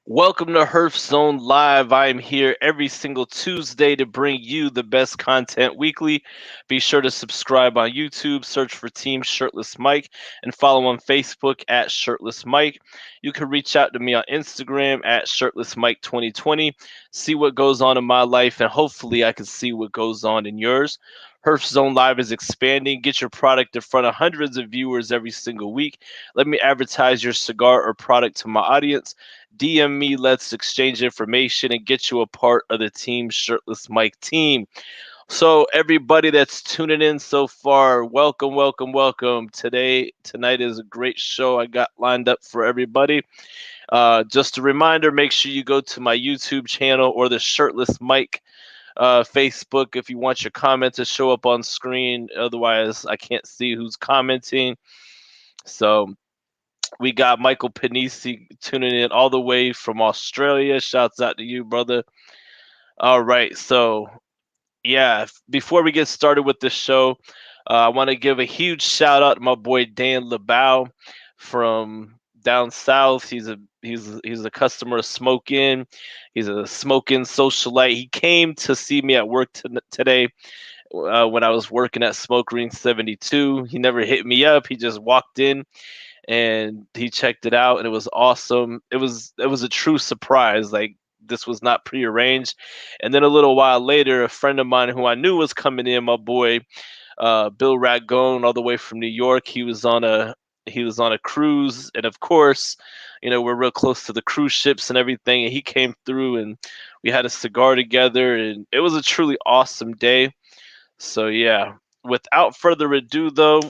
Welcome to Herf Zone Live. I am here every single Tuesday to bring you the best content weekly. Be sure to subscribe on YouTube, search for Team Shirtless Mike, and follow on Facebook at Shirtless Mike. You can reach out to me on Instagram at Shirtless Mike 2020. See what goes on in my life, and hopefully I can see what goes on in yours. Herf Zone Live is expanding. Get your product in front of hundreds of viewers every single week. Let me advertise your cigar or product to my audience. DM me, let's exchange information and get you a part of the Team Shirtless Mike team. So everybody that's tuning in so far, welcome, welcome, welcome. Tonight is a great show I got lined up for everybody. Just a reminder, make sure you go to my YouTube channel or the Shirtless Mike Facebook if you want your comment to show up on screen. Otherwise, I can't see who's commenting. So we got Michael Panisi tuning in all the way from Australia. Shouts out to you, brother. All right. So, yeah, before we get started with the show, I want to give a huge shout out to my boy Dan LeBow from down south. He's a customer of Smoke In. He's a smoking socialite. He came to see me at work today when I was working at Smoke Green 72. He never hit me up. He just walked in and he checked it out, and it was awesome. It was a true surprise. Like, this was not prearranged. And then a little while later, a friend of mine who I knew was coming in, my boy Bill Ragone, all the way from New York. He was on a cruise, and of course, we're real close to the cruise ships and everything. And he came through, and we had a cigar together, and it was a truly awesome day. So yeah, without further ado, though,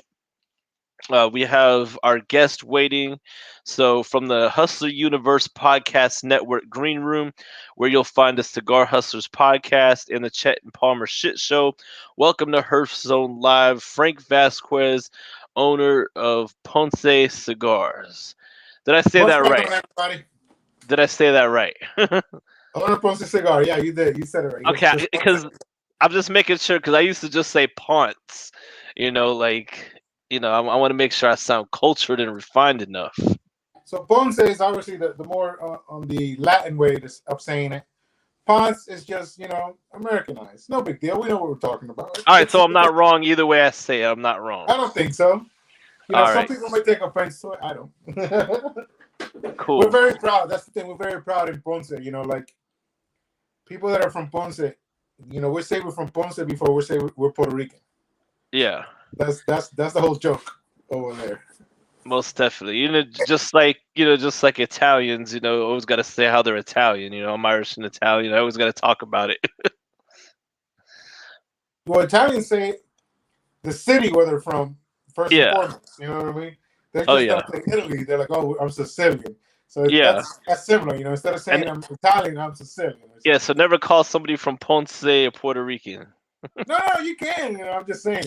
we have our guest waiting. So, from the Hustler Universe Podcast Network Green Room, where you'll find the Cigar Hustlers podcast and the Chet and Palmer Shit Show, welcome to Herf Zone Live, Frank Vazquez, owner of Ponce Cigars. Did I say What's that going right? on, everybody? Did I say that right? Owner Ponce Cigar. Yeah, you did. You said it right. Okay, because I'm just making sure, because I used to just say Ponce, I want to make sure I sound cultured and refined enough. So Ponce is obviously the more on the Latin way of saying it. Ponce is just, Americanized. No big deal. We know what we're talking about. All right, so I'm not wrong either way I say it. I'm not wrong. I don't think so. All some right. people might take offense to it. I don't. Cool. We're very proud. That's the thing. We're very proud in Ponce. Like people that are from Ponce, we say we're from Ponce before we say we're Puerto Rican. Yeah. That's the whole joke over there. Most definitely. Just like Italians, always got to say how they're Italian. I'm Irish and Italian. I always got to talk about it. Well, Italians say the city where they're from first and Yeah. foremost. You know what I mean? They're just gonna say Italy. They're like, oh, I'm Sicilian. So that's similar. Instead of saying I'm Italian, I'm Sicilian. Yeah. So never call somebody from Ponce a Puerto Rican. No, you can. I'm just saying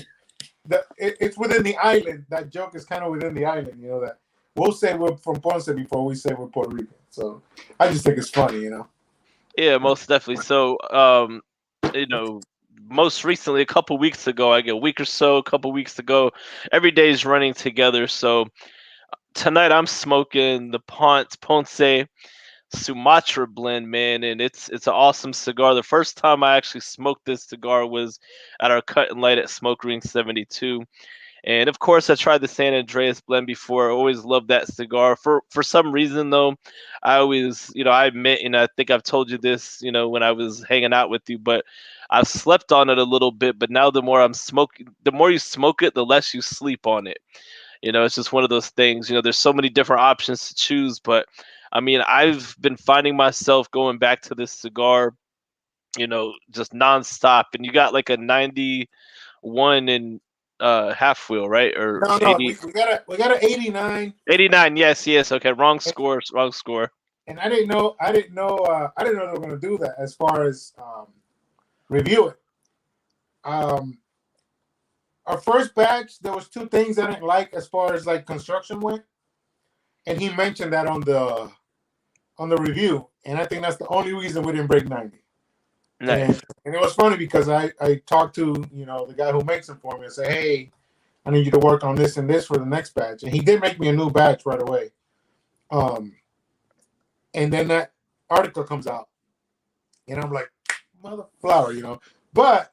that it's within the island. That joke is kind of within the island. That we'll say we're from Ponce before we say we're Puerto Rican. So I just think it's funny. Yeah, most definitely. So, most recently, a couple weeks ago, every day is running together. So tonight I'm smoking the Ponce Sumatra blend, man, and it's an awesome cigar. The first time I actually smoked this cigar was at our cut and light at Smoke Green 72. And of course, I tried the San Andreas blend before. I always loved that cigar. For some reason, though, I always, I admit, and I think I've told you this, when I was hanging out with you, but I've slept on it a little bit. But now the more you smoke it, the less you sleep on it. It's just one of those things. There's so many different options to choose. But I mean, I've been finding myself going back to this cigar, just nonstop. And you got like a 91 and half wheel, right? Or no, 80... we got an 89. 89, yes. Okay, wrong score. And I didn't know they were going to do that as far as review it. Our first batch, there was two things I didn't like as far as like construction went, and he mentioned that on the review, and I think that's the only reason we didn't break 90. Nice. And it was funny because I talked to the guy who makes them for me and said, hey, I need you to work on this and this for the next batch, and he did make me a new batch right away. And then article comes out, and I'm like, mother flower, you know. But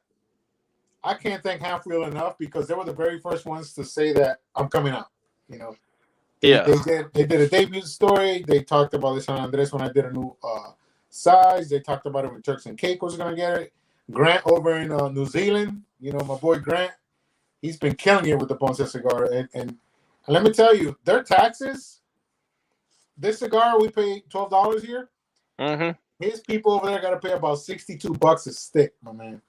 I can't thank Half Wheel enough because they were the very first ones to say that I'm coming out. You know, they did a debut story. They talked about this on Andres when I did a new size. They talked about it when Turks and Caicos was gonna get it. Grant over in New Zealand, you know, my boy Grant, he's been killing it with the Ponce Cigar. And let me tell you, their taxes. This cigar we pay $12 here. Mm-hmm. His people over there got to pay about $62 a stick, my man.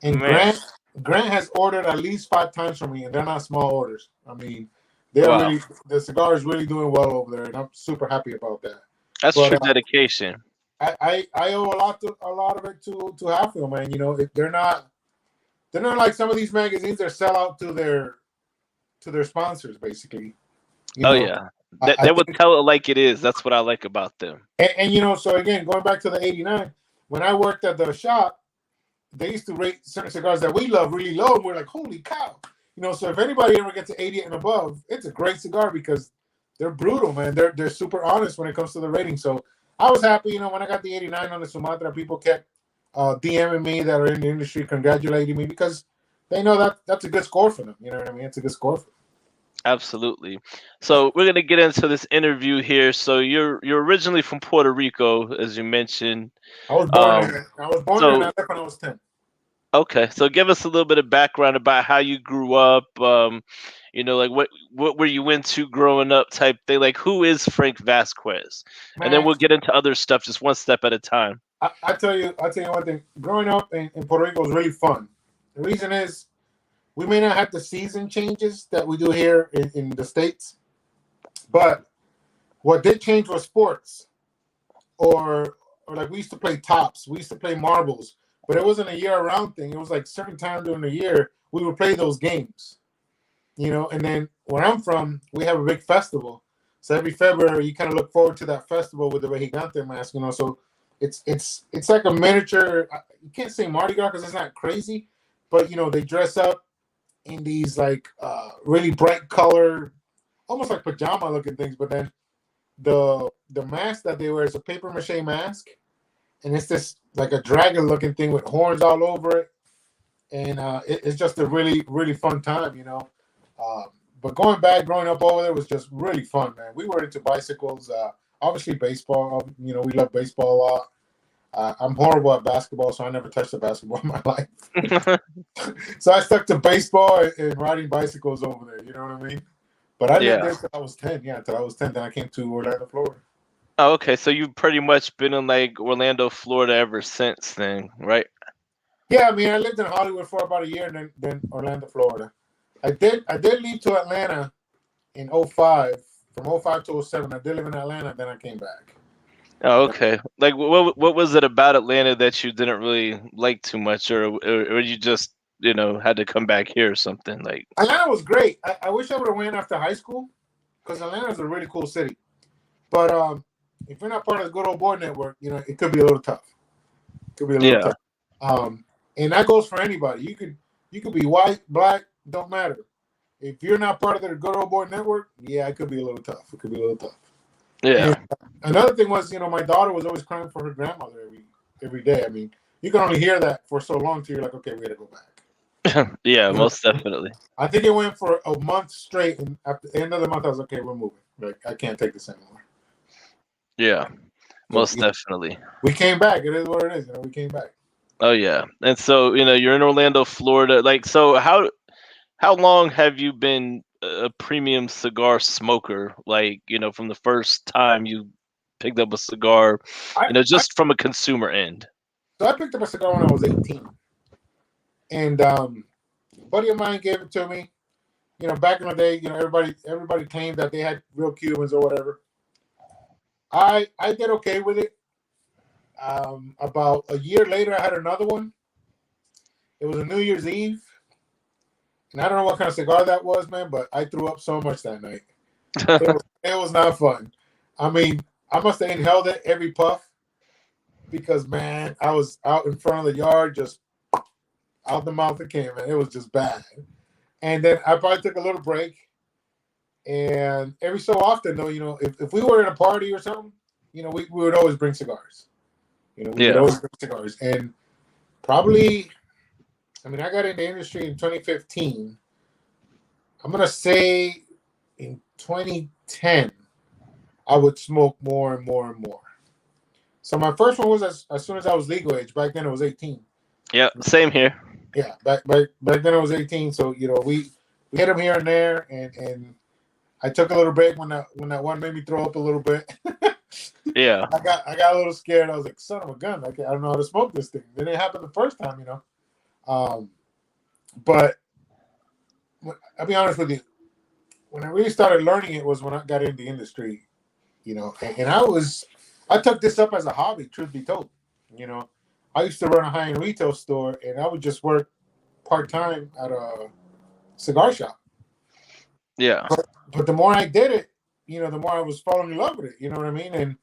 And Grant has ordered at least 5 times from me, and they're not small orders. I mean, the cigar is really doing well over there, and I'm super happy about that. That's true dedication. I owe a lot of it to Halfwheel, man. You know, if they're not like some of these magazines that sell out to their sponsors, basically. You know, yeah. They would tell it like it is. That's what I like about them. And you know, so again, going back to the 89, when I worked at the shop, they used to rate certain cigars that we love really low, and we're like, holy cow. You know, so if anybody ever gets to 88 and above, it's a great cigar because they're brutal, man. They're super honest when it comes to the rating. So I was happy, you know, when I got the 89 on the Sumatra, people kept DMing me that are in the industry, congratulating me because they know that's a good score for them. You know what I mean? It's a good score for them. Absolutely. So we're gonna get into this interview here. So you're originally from Puerto Rico, as you mentioned. I was born there. I was born there and I left when I was 10. Okay, so give us a little bit of background about how you grew up. You know, like what were you into growing up, type thing. Like, who is Frank Vazquez? Man, and then we'll get into other stuff, just one step at a time. I tell you one thing. Growing up in Puerto Rico was really fun. The reason is we may not have the season changes that we do here in the States, but what did change was sports, or like we used to play tops, we used to play marbles, but it wasn't a year-round thing. It was like certain time during the year we would play those games, you know. And then where I'm from, we have a big festival, so every February you kind of look forward to that festival with the Vejigante mask, you know. So it's like a miniature. You can't say Mardi Gras because it's not crazy, but you know they dress up in these like really bright color, almost like pajama looking things, but then the mask that they wear is a paper mache mask, and it's this like a dragon looking thing with horns all over it, and it's just a really, really fun time, you know. But growing up over there was just really fun, man. We were into bicycles, obviously baseball, you know, we love baseball a lot. I'm horrible at basketball, so I never touched a basketball in my life. So I stuck to baseball and riding bicycles over there. You know what I mean? But I lived there till I was 10. Yeah, till I was 10. Then I came to Orlando, Florida. Oh, okay. So you've pretty much been in like Orlando, Florida ever since then, right? Yeah, I mean, I lived in Hollywood for about a year, and then Orlando, Florida. I did leave to Atlanta in 05. From 05 to 07, I did live in Atlanta, then I came back. Oh, okay. Like, what was it about Atlanta that you didn't really like too much, or you just, you know, had to come back here or something? Like, Atlanta was great. I wish I would have went after high school because Atlanta is a really cool city. But if you're not part of the good old boy network, you know, it could be a little tough. Tough. And that goes for anybody. You could be white, black, don't matter. If you're not part of the good old boy network, yeah, it could be a little tough. Yeah. And another thing was, you know, my daughter was always crying for her grandmother every day. I mean, you can only hear that for so long till you're like, okay, we got to go back. Yeah, most definitely. I think it went for a month straight, and at the end of the month, I was like, okay, we're moving. Like, I can't take this anymore. Yeah, most definitely. We came back. It is what it is. You know, we came back. Oh yeah, and so you know you're in Orlando, Florida. Like, so how long have you been a premium cigar smoker? Like, you know, from the first time you picked up a cigar, you know, just from a consumer end. So I picked up a cigar when I was 18, and a buddy of mine gave it to me. You know, back in the day, you know, everybody claimed that they had real Cubans or whatever. I did okay with it. About a year later, I had another one. It was a New Year's Eve. And I don't know what kind of cigar that was, man, but I threw up so much that night. It was not fun. I mean, I must have inhaled it every puff because, man, I was out in front of the yard, just out the mouth it came, man. It was just bad. And then I probably took a little break. And every so often, though, you know, if we were at a party or something, we would always bring cigars. We would Yeah. always bring cigars. And probably, I mean, I got in the industry in 2015. I'm going to say in 2010, I would smoke more and more and more. So my first one was as soon as I was legal age. Back then it was 18. Yeah, same here. Yeah, back then it was 18. So we hit them here and there, and I took a little break when that one made me throw up a little bit. Yeah. I got a little scared. I was like, son of a gun! I don't know how to smoke this thing. Then it happened the first time, But I'll be honest with you. When I really started learning it was when I got into the industry, and I took this up as a hobby. Truth be told, I used to run a high-end retail store, and I would just work part-time at a cigar shop. Yeah. But the more I did it, the more I was falling in love with it. You know what I mean? And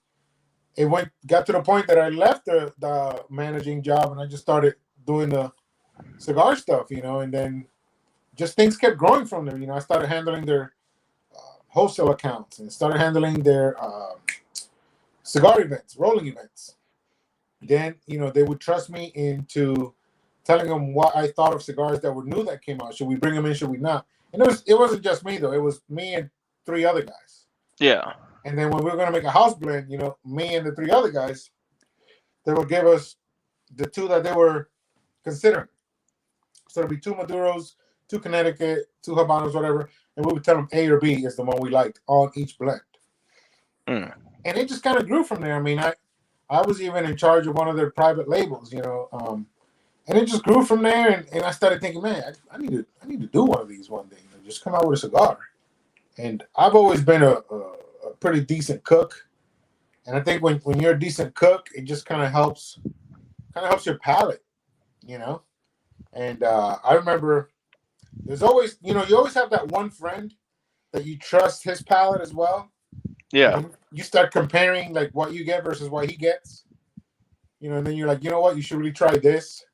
it got to the point that I left the managing job and I just started doing the cigar stuff, and then just things kept growing from there. I started handling their wholesale accounts and started handling their cigar events, rolling events. Then, they would trust me into telling them what I thought of cigars that were new that came out. Should we bring them in? Should we not? And it wasn't just me though. It was me and 3 other guys. Yeah. And then when we were going to make a house blend, me and the 3 other guys, they would give us the 2 that they were considering. So it'd be 2 Maduros, 2 Connecticut, 2 Habanos, whatever. And we would tell them A or B is the one we liked on each blend. Mm. And it just kind of grew from there. I mean, I was even in charge of one of their private labels, and it just grew from there. And I started thinking, man, I need to do one of these one day. Just come out with a cigar. And I've always been a pretty decent cook. And I think when you're a decent cook, it just kind of helps your palate, And I remember there's always, you always have that one friend that you trust his palate as well. Yeah. And you start comparing like what you get versus what he gets, and then you're like, you know what, you should really try this.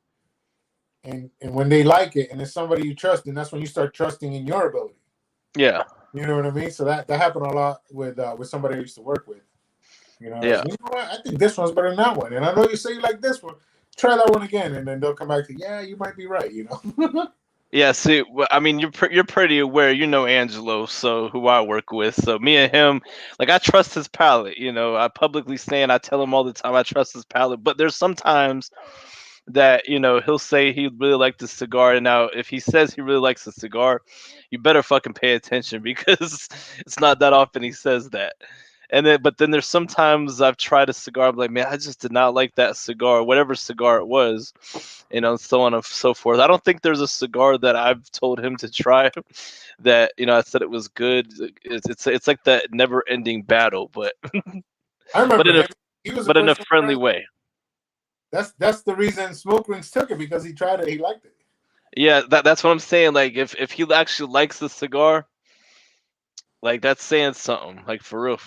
And when they like it and it's somebody you trust, then that's when you start trusting in your ability. Yeah. You know what I mean? So that happened a lot with somebody I used to work with. Yeah. Like, you know what? I think this one's better than that one. And I know you say you like this one. Try that one again, and then they'll come back to, yeah, you might be right. Yeah, see, I mean, you're pretty aware, Angelo, so who I work with. So me and him, like, I trust his palate. I publicly say and I tell him all the time I trust his palate. But there's sometimes that he'll say he really liked the cigar, and now if he says he really likes the cigar, you better fucking pay attention because it's not that often he says that. But then there's sometimes I've tried a cigar, I'm like, man, I just did not like that cigar, whatever cigar it was, so on and so forth. I don't think there's a cigar that I've told him to try that I said it was good. It's like that never-ending battle, but I remember he was the in a person friendly way. That's the reason Smoke Rings took it, because he tried it, he liked it. Yeah, that's what I'm saying. Like if he actually likes the cigar, like that's saying something. Like for real.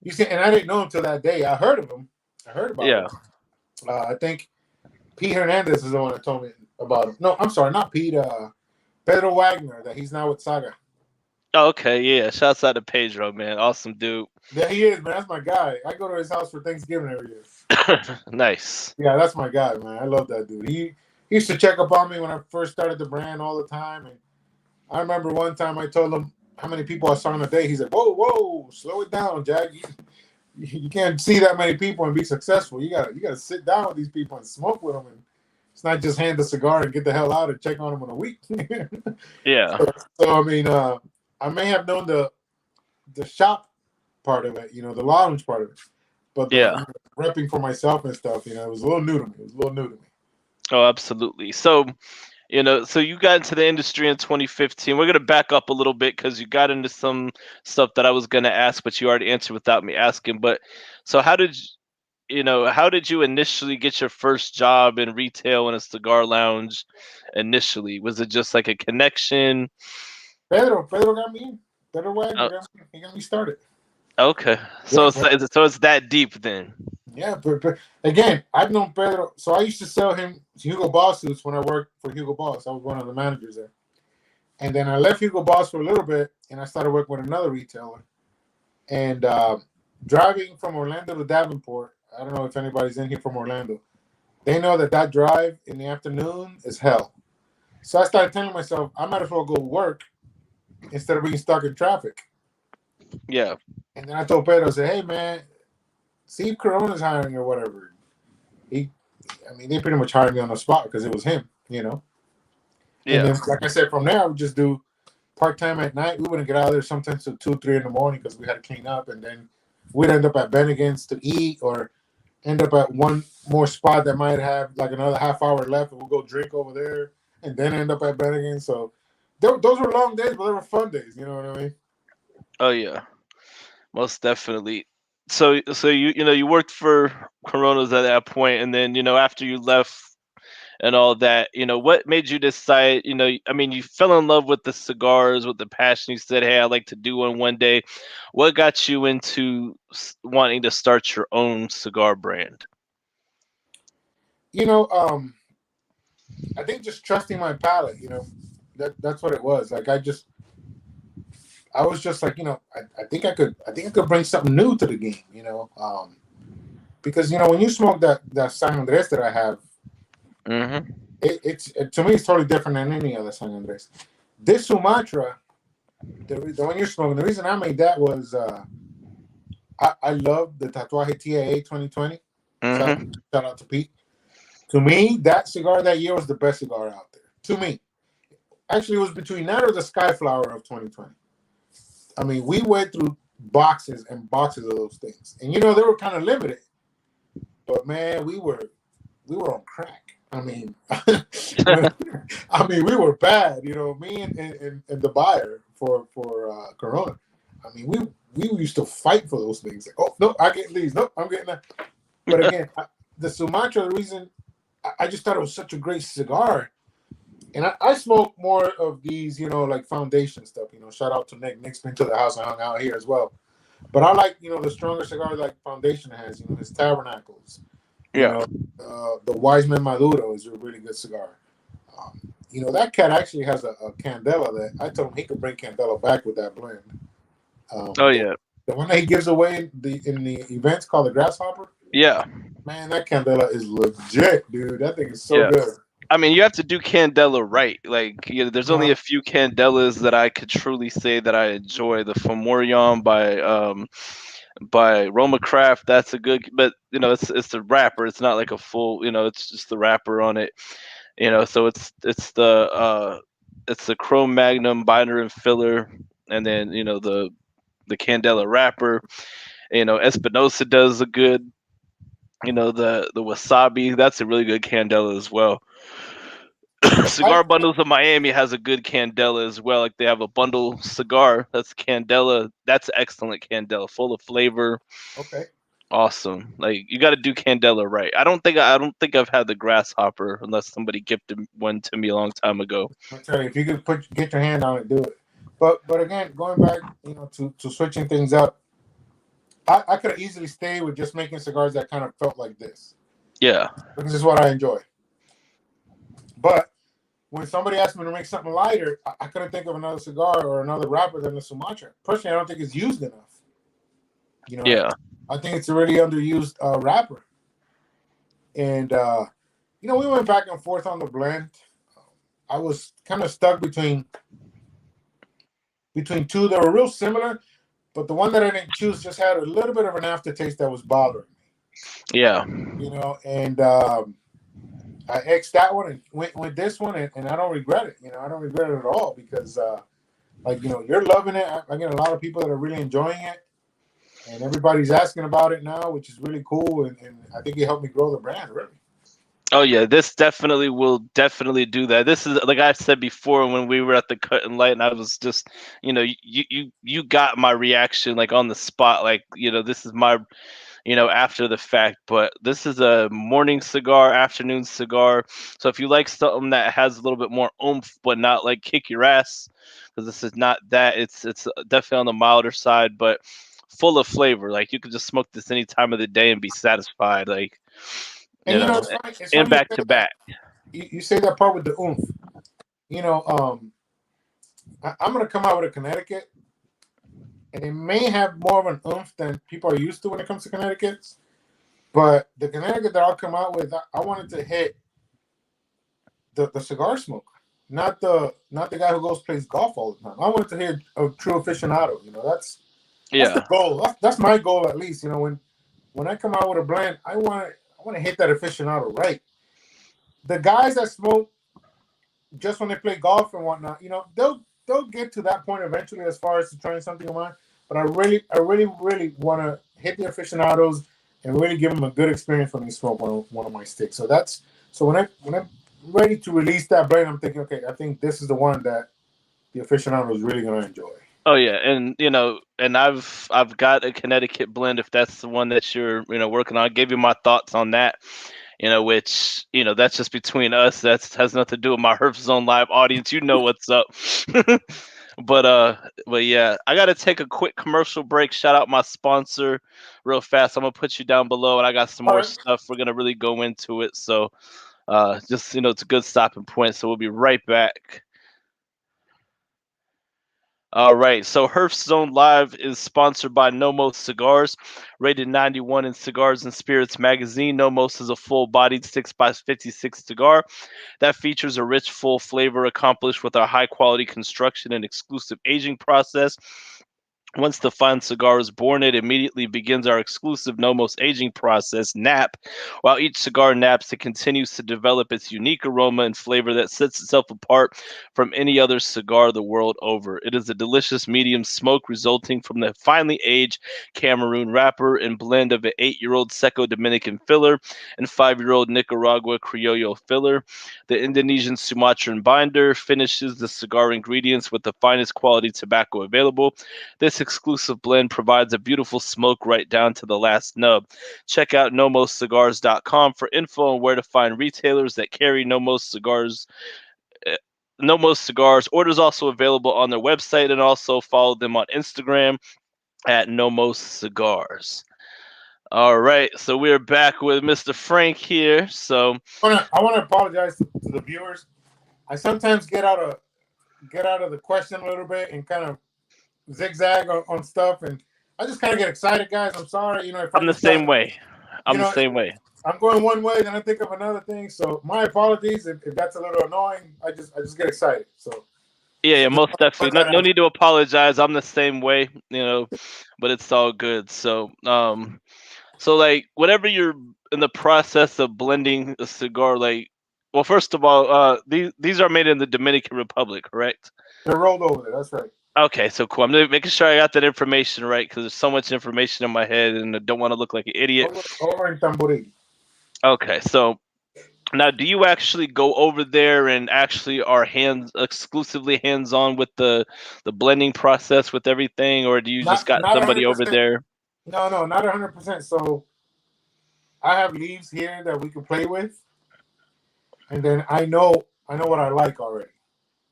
You see, and I didn't know him till that day. I heard of him. I heard about him. I think Pete Hernandez is the one that told me about him. No, I'm sorry, not Pete. Pedro Wagner, that he's now with Saga. Oh, okay, yeah. Shouts out to Pedro, man. Awesome dude. Yeah, he is, man. That's my guy. I go to his house for Thanksgiving every year. Nice. Yeah, that's my guy, man. I love that dude. He used to check up on me when I first started the brand all the time. And I remember one time I told him how many people I saw in a day. He said, whoa, slow it down, Jack. You can't see that many people and be successful. You gotta sit down with these people and smoke with them. And it's not just hand the cigar and get the hell out and check on them in a week. Yeah. So I mean, I may have known the shop part of it, the lounge part of it, but repping for myself and stuff, it was a little new to me. Oh, absolutely. So, so you got into the industry in 2015. We're gonna back up a little bit because you got into some stuff that I was gonna ask, but you already answered without me asking. But so how did you initially get your first job in retail in a cigar lounge? Initially, was it just like a connection? Pedro got me in. Pedro Wagner he got me started. Okay, so it's that deep then. Yeah, but again, I've known Pedro. So I used to sell him Hugo Boss suits when I worked for Hugo Boss. I was one of the managers there. And then I left Hugo Boss for a little bit, and I started working with another retailer. And driving from Orlando to Davenport. I don't know if anybody's in here from Orlando. They know that that drive in the afternoon is hell. So I started telling myself, I might as well go work instead of being stuck in traffic. Yeah. And then I told Pedro, I said, hey, man, see if Corona's hiring or whatever. I mean, they pretty much hired me on the spot because it was him, you know. And Yeah. then, like I said, from there, I would just do part time at night. We wouldn't get out of there sometimes till 2, 3 in the morning because we had to clean up. And then we'd end up at Bennigan's to eat or end up at one more spot that might have like another half hour left. And we'll go drink over there and then end up at Bennigan's. So those were long days, but they were fun days. You know what I mean? Oh yeah. Most definitely. So you worked for Coronas at that point, and then after you left and all that, what made you decide? I mean, you fell in love with the cigars, with the passion. You said, "Hey, I'd like to do one day." What got you into wanting to start your own cigar brand? You know, I think just trusting my palate. You know, that's what it was. Like I was just like, I think I could bring something new to the game. Because when you smoke that San Andres that I have, Mm-hmm. to me it's totally different than any other San Andres. This Sumatra, the one you're smoking, the reason I made that was I love the Tatuaje TAA 2020. Shout, Mm-hmm. shout out to Pete. To me, that cigar that year was the best cigar out there. To me, actually, it was between that or the Skyflower of 2020. I mean, we went through boxes and boxes of those things, and they were kind of limited. But man, we were on crack. I mean, we were bad. Me and the buyer for Corona. I mean, we used to fight for those things. Like, oh no, I get these. Nope, I'm getting that. But again, the Sumatra. The reason I just thought it was such a great cigar, and I smoke more of these, like foundation stuff. Shout out to Nick. Nick's been to the house and hung out here as well. But I like, the stronger cigars like Foundation has. His Tabernacles. You Yeah. know, the Wiseman Maduro is a really good cigar. That cat actually has a Candela that I told him he could bring Candela back with that blend. Oh The, yeah. the one that he gives away in the events called the Grasshopper. Yeah. Man, that Candela is legit, dude. That thing is so Yeah. good. I mean, you have to do Candela right. Like, there's only Uh, a few Candelas that I could truly say that I enjoy. The Fomorion by Roma Craft, that's a good, but it's the wrapper. It's not like a full, it's just the wrapper on it. So it's the Chrome Magnum binder and filler, and then the Candela wrapper. Espinosa does a good. The wasabi, that's a really good Candela as well. I Cigar Bundles of Miami has a good Candela as well. Like they have a bundle cigar that's Candela. That's excellent Candela, full of flavor. okay. Awesome. Like you got to do Candela right. I don't think I've had the Grasshopper unless somebody gifted one to me a long time ago. I'll tell you, if you could get your hand on it, do it. But again, going back, to switching things up, I could have easily stayed with just making cigars that kind of felt like this. Yeah. This is what I enjoy. But when somebody asked me to make something lighter, I couldn't think of another cigar or another wrapper than the Sumatra. Personally, I don't think it's used enough. Yeah. I think it's a really underused wrapper. And we went back and forth on the blend. I was kind of stuck between two that were real similar, but the one that I didn't choose just had a little bit of an aftertaste that was bothering me. Yeah. And I X'd that one and went with this one, and I don't regret it. I don't regret it at all because, you're loving it. I get a lot of people that are really enjoying it, and everybody's asking about it now, which is really cool. And I think it helped me grow the brand, really. Oh yeah, this definitely will definitely do that. This is like I said before when we were at the cut and light, and I was just, you got my reaction like on the spot. Like this is my, after the fact. But this is a morning cigar, afternoon cigar. So if you like something that has a little bit more oomph, but not like kick your ass, because this is not that. It's definitely on the milder side, but full of flavor. Like you could just smoke this any time of the day and be satisfied. Like And it's funny. It's and funny you back say to that. back. You say that part with the oomph. I'm gonna come out with a Connecticut, and it may have more of an oomph than people are used to when it comes to Connecticut's. But the Connecticut that I'll come out with, I wanted to hit the cigar smoker, not the guy who goes plays golf all the time. I wanted to hit a true aficionado. That's the goal. That's my goal, at least. When I come out with a blend, I want to hit that aficionado right. The guys that smoke just when they play golf and whatnot, they'll get to that point eventually as far as trying something of mine. But I really really want to hit the aficionados and really give them a good experience when they smoke one of my sticks. So when I'm ready to release that blend, I'm thinking, okay, I think this is the one that the aficionado is really going to enjoy. Oh yeah, and and I've got a Connecticut blend if that's the one that you're working on. I gave you my thoughts on that. Which that's just between us. That has nothing to do with my Herf Zone Live audience. You know what's up. But yeah, I gotta take a quick commercial break. Shout out my sponsor real fast. I'm gonna put you down below, and I got some more stuff. We're gonna really go into it. So just it's a good stopping point. So we'll be right back. All right, so Herf Zone Live is sponsored by Nomos Cigars, rated 91 in Cigars and Spirits magazine. Nomos is a full-bodied 6x56 cigar that features a rich, full flavor accomplished with our high-quality construction and exclusive aging process. Once the fine cigar is born, it immediately begins our exclusive Nomos Aging Process, NAP. While each cigar naps, it continues to develop its unique aroma and flavor that sets itself apart from any other cigar the world over. It is a delicious medium smoke resulting from the finely aged Cameroon wrapper and blend of an 8-year-old seco Dominican filler and 5-year-old Nicaragua criollo filler. The Indonesian Sumatran binder finishes the cigar ingredients with the finest quality tobacco available. This exclusive blend provides a beautiful smoke right down to the last nub. Check out nomoscigars.com for info on where to find retailers that carry Nomos Cigars. Nomos Cigars. Orders also available on their website, and also follow them on Instagram at Nomos Cigars. All right, so we're back with Mr. Frank here. So I want to apologize to the viewers. I sometimes get out of the question a little bit and kind of zigzag on stuff, and I just kind of get excited, guys. I'm sorry, if I'm the same way. I'm the same way. I'm going one way, then I think of another thing. So my apologies if that's a little annoying. I just get excited. So yeah, most definitely. No need to apologize. I'm the same way, but it's all good. So so like whenever you're in the process of blending a cigar, well, first of all, these are made in the Dominican Republic, correct? They're rolled over there. That's right. Okay, so cool. I'm making sure I got that information right because there's so much information in my head and I don't want to look like an idiot. Over in Tamboril. Okay, so now do you actually go over there and actually are exclusively hands-on with the blending process with everything, or do you just got somebody 100%. over there? No, not 100%. So I have leaves here that we can play with, and then I know what I like already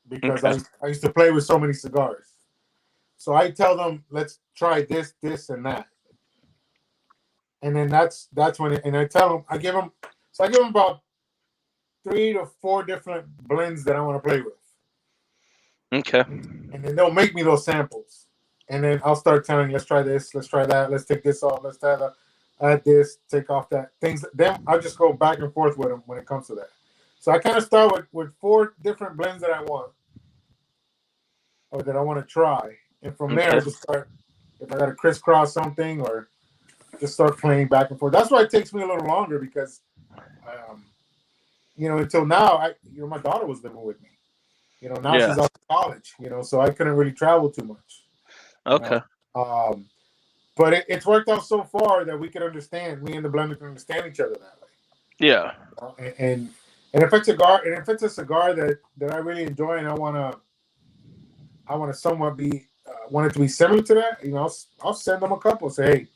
because I used to play with so many cigars. So I tell them, let's try this, and that. And then that's when and I tell them, I give them about 3 to 4 different blends that I want to play with. Okay. And then they'll make me those samples. And then I'll start telling, let's try this, let's try that, let's take this off, let's try that, add this, take off that. Things. Then I'll just go back and forth with them when it comes to that. So I kind of start with 4 different blends that I want or that I want to try. And from there, I just start, if I got to crisscross something or just start playing back and forth. That's why it takes me a little longer because, until now, my daughter was living with me. Now she's off to college, so I couldn't really travel too much. Okay. But it's worked out so far that we can understand, me and the blender can understand each other that way. Yeah. And if it's a cigar that I really enjoy and I want to somewhat want it to be similar to that, I'll send them a couple. Say, hey,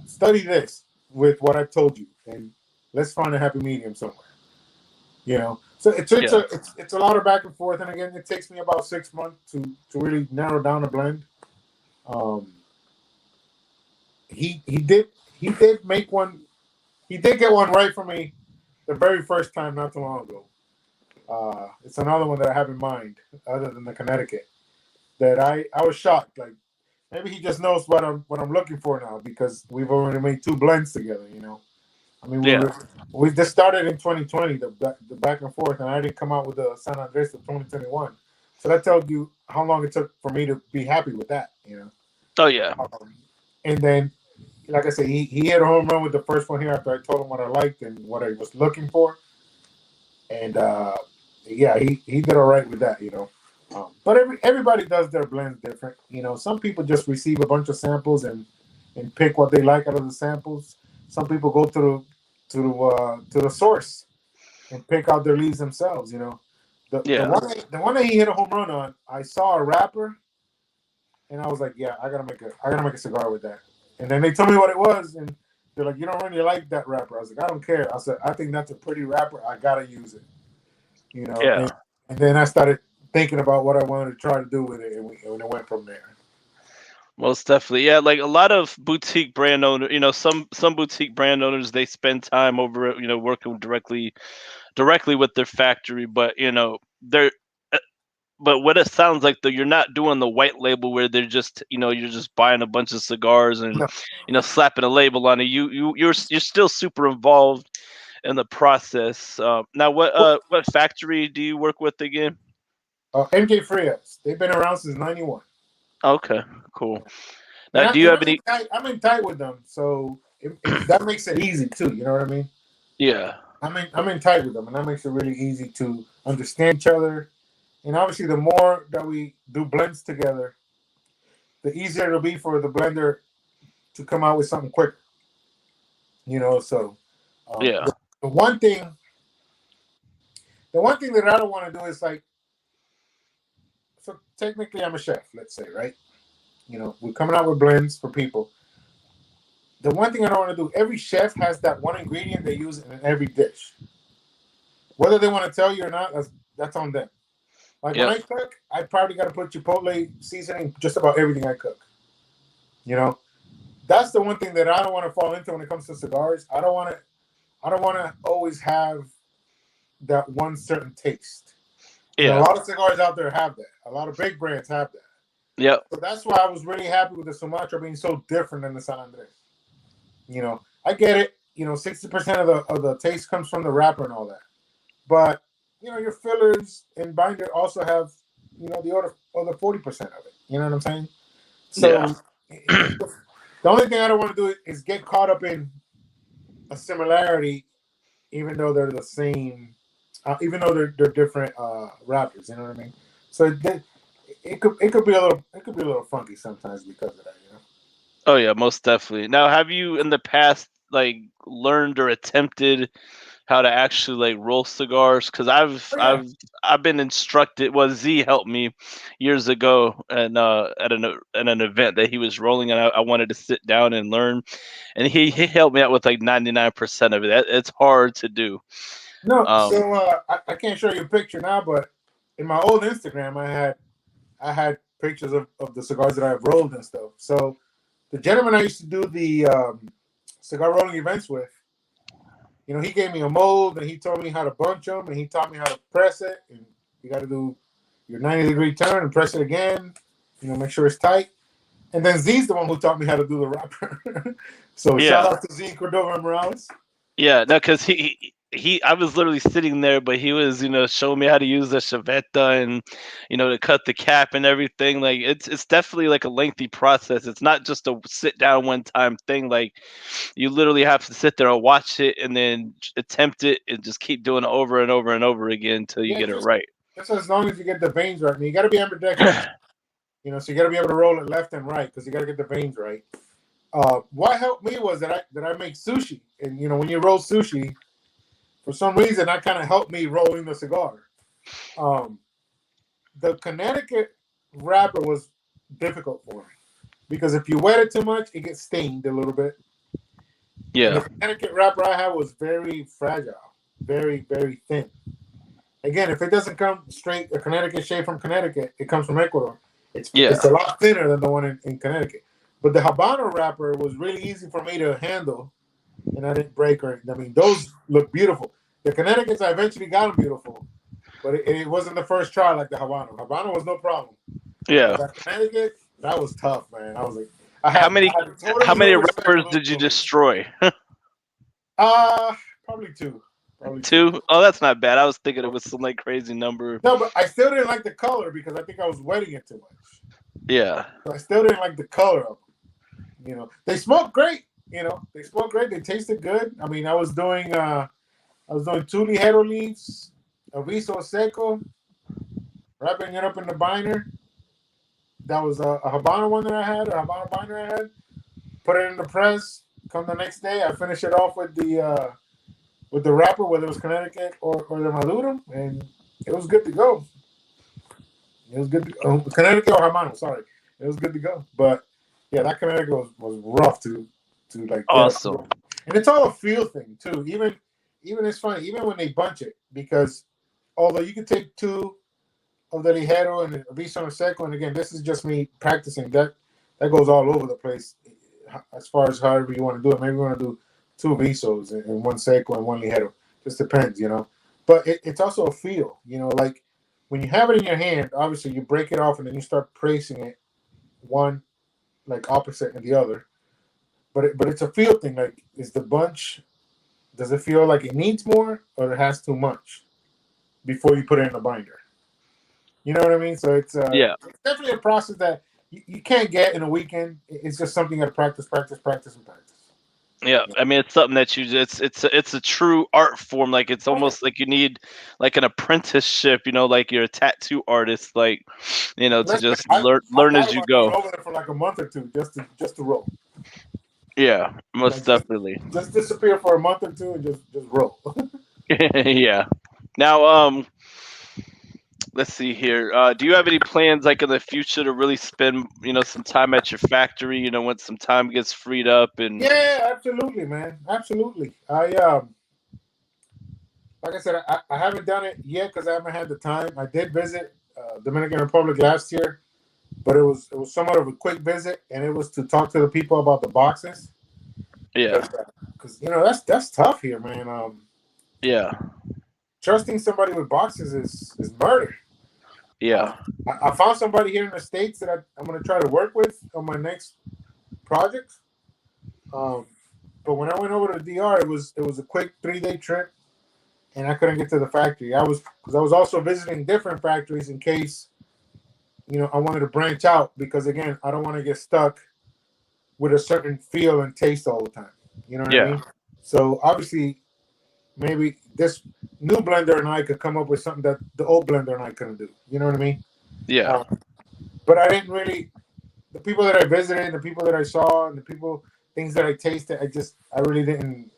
study this with what I've told you, and let's find a happy medium somewhere. So it's a lot of back and forth, and again, it takes me about 6 months to really narrow down a blend. He did make one. He did get one right for me the very first time not too long ago. It's another one that I have in mind, other than the Connecticut, that I was shocked. Like maybe he just knows what I'm looking for now because we've already made 2 blends together. I mean, Yeah. we just started in 2020, the back and forth, and I didn't come out with the San Andres of 2021. So that tells you how long it took for me to be happy with that. Oh yeah. And then, like I said, he hit a home run with the first one here after I told him what I liked and what I was looking for, and yeah, he did all right with that. But everybody does their blends different. Some people just receive a bunch of samples and pick what they like out of the samples. Some people go to the source and pick out their leaves themselves. The Yeah. the one that he hit a home run on, I saw a wrapper, and I was like, yeah, I gotta make a cigar with that. And then they told me what it was, and they're like, you don't really like that wrapper. I was like, I don't care. I said, I think that's a pretty wrapper. I gotta use it. Yeah. And then I started thinking about what I wanted to try to do with it, and it went from there. Most definitely. Yeah, like a lot of boutique brand owners, some boutique brand owners, they spend time over it, working directly with their factory, but they're but what it sounds like though, you're not doing the white label where they're just, you're just buying a bunch of cigars and, No, slapping a label on it. You're still super involved in the process. Now, what factory do you work with again? MK Frias. They've been around since '91. Okay, cool. And, Now, I, do you and have I'm in any? tight. I'm in tight with them, so that makes it easy too. You know what I mean? Yeah, I'm in tight with them, and that makes it really easy to understand each other. And obviously, the more that we do blends together, the easier it'll be for the blender to come out with something quick. So yeah, the one thing, that I don't want to do is like, so technically, I'm a chef. Let's say, right? We're coming out with blends for people. The one thing I don't want to do, every chef has that one ingredient they use in every dish. Whether they want to tell you or not, that's on them. Like when yep, I cook, I probably got to put chipotle seasoning just about everything I cook. You know, that's the one thing that I don't want to fall into when it comes to cigars. I don't want to. I don't want to always have that one certain taste. A yeah, lot of cigars out there have that. A lot of big brands have that. yep, So that's why I was really happy with the Sumatra being so different than the San Andres. I get it. 60% of the taste comes from the wrapper and all that. But your fillers and binder also have the other 40% of it. You know what I'm saying? yeah, So the only thing I don't want to do is get caught up in a similarity, even though they're the same, even though they're different wrappers. You know what I mean? So it could be a little funky sometimes because of that. Oh yeah, most definitely. Now, have you in the past like learned or attempted how to actually like roll cigars? Because I've Oh yeah. I've I've been instructed. Well, Z helped me years ago, and at an event that he was rolling, and I wanted to sit down and learn, and he helped me out with like 99% of it. It's hard to do. No, Um, so I can't show you a picture now, but in my old Instagram, I had pictures of the cigars that I've rolled and stuff. So the gentleman I used to do the cigar rolling events with, he gave me a mold and he told me how to bunch them and he taught me how to press it. And you got to do your 90-degree turn and press it again. Make sure it's tight. And then Z's the one who taught me how to do the wrapper. So shout yeah, out to Z Cordova Morales. yeah, no, because I was literally sitting there, but he was, showing me how to use the chaveta and, to cut the cap and everything. Like it's definitely like a lengthy process. It's not just a sit down one time thing. Like you literally have to sit there and watch it and then attempt it and just keep doing it over and over and over again until you Yeah, get it right. just as long as you get the veins right. I mean, you got to be ambidextrous. So you got to be able to roll it left and right because you got to get the veins right. What helped me was that I make sushi, and when you roll sushi, for some reason that kind of helped me rolling the cigar. Um, the Connecticut wrapper was difficult for me because if you wet it too much, it gets stained a little bit. And the Yeah, Connecticut wrapper I had was very fragile, very very thin. Again, if it doesn't come straight, a Connecticut shade from Connecticut, it comes from Ecuador. It's yeah, a lot thinner than the one in Connecticut. But the Habano wrapper was really easy for me to handle, and I didn't break or anything. I mean, those look beautiful. The Connecticut's, I eventually got them beautiful, but it wasn't the first try like the Habano. Habano was no problem. yeah. But that Connecticut, that was tough, man. I was like, How many I had how totally many no respect for wrappers those did you brewers. destroy? Probably two. Probably two. Two? Oh, that's not bad. I was thinking it was some like crazy number. No, but I still didn't like the color because I think I was wetting it too much. Yeah. So I still didn't like the color of them. They smoked great. They smoked great. They tasted good. I mean, I was doing two ligero leaves, aviso seco, wrapping it up in the binder. That was a Habana one that I had, a Habana binder I had. Put it in the press. Come the next day, I finish it off with the wrapper, whether it was Connecticut or the Maduro, and it was good to go. It was good. Connecticut or Habano, sorry, it was good to go. But yeah, that Connecticut was rough to like get up. Awesome. And it's all a feel thing too. Even it's funny, even when they bunch it, because although you can take two of the ligero and the aviso and seco, and again, this is just me practicing. That goes all over the place as far as however you want to do it. Maybe we want to do two visos and one seco and one ligero. Just depends. But it's also a feel. Like when you have it in your hand, obviously you break it off and then you start pressing it one like opposite and the other. But it's a feel thing. Like, is the bunch, does it feel like it needs more or it has too much before you put it in a binder? You know what I mean? So Yeah. it's definitely a process that you can't get in a weekend. It's just something you got to practice, practice, practice, and practice. Yeah, I mean it's something that you just it's a true art form. Like it's Oh, yeah. almost like you need like an apprenticeship, like you're a tattoo artist, like to Listen, just I learn thought as you about going go. over there for like a month or two just to roll. Yeah, Like most definitely. just disappear for a month or two and just roll. Yeah. Now, let's see here. Do you have any plans like in the future to really spend, some time at your factory, once some time gets freed up and Yeah, absolutely, man. Absolutely. Like I said, I haven't done it yet because I haven't had the time. I did visit Dominican Republic last year, but it was somewhat of a quick visit, and it was to talk to the people about the boxes yeah. because that's tough here, man. Yeah. Trusting somebody with boxes is murder. Yeah. I found somebody here in the States that I'm going to try to work with on my next project. Um, but when I went over to the DR, it was a quick 3-day trip, and I couldn't get to the factory. Because I was also visiting different factories in case I wanted to branch out because again I don't want to get stuck with a certain feel and taste all the time. You know what I Yeah. mean? So obviously maybe this new blender and I could come up with something that the old blender and I couldn't do. You know what I mean? Yeah. But I didn't really. The people that I visited, the people that I saw, and the things that I tasted, I really didn't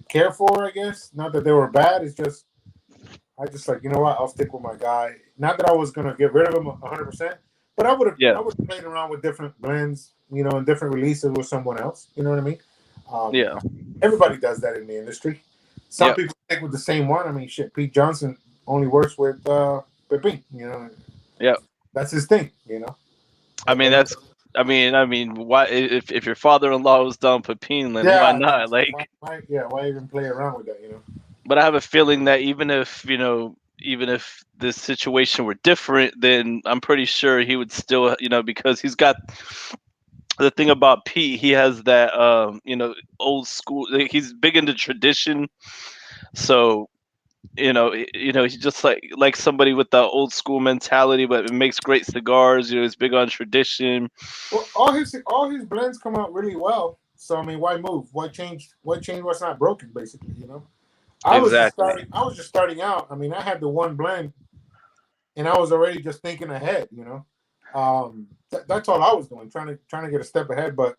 care for. I guess not that they were bad. It's just I just like what, I'll stick with my guy. Not that I was gonna get rid of him 100%, but I would have Yeah. I would have played around with different blends, and different releases with someone else. You know what I mean? Um, Yeah. Everybody does that in the industry. Some Yeah. people stick with the same one. I mean, shit, Pete Johnson only works with Pepin. Yeah. That's his thing. I mean, And that's. Why if your father-in-law was done Pepin, then why yeah, not? why even play around with that? But I have a feeling that even if this situation were different, then I'm pretty sure he would still, because he's got the thing about Pete. He has that, old school. Like, he's big into tradition, so he's just like somebody with the old school mentality, but it makes great cigars. He's big on tradition. Well, all his blends come out really well. So I mean, why move? Why change? Why change what's not broken? Basically. I was just Exactly. starting. I was just starting out. I mean, I had the one blend, and I was already just thinking ahead. That's all I was doing, trying to get a step ahead. But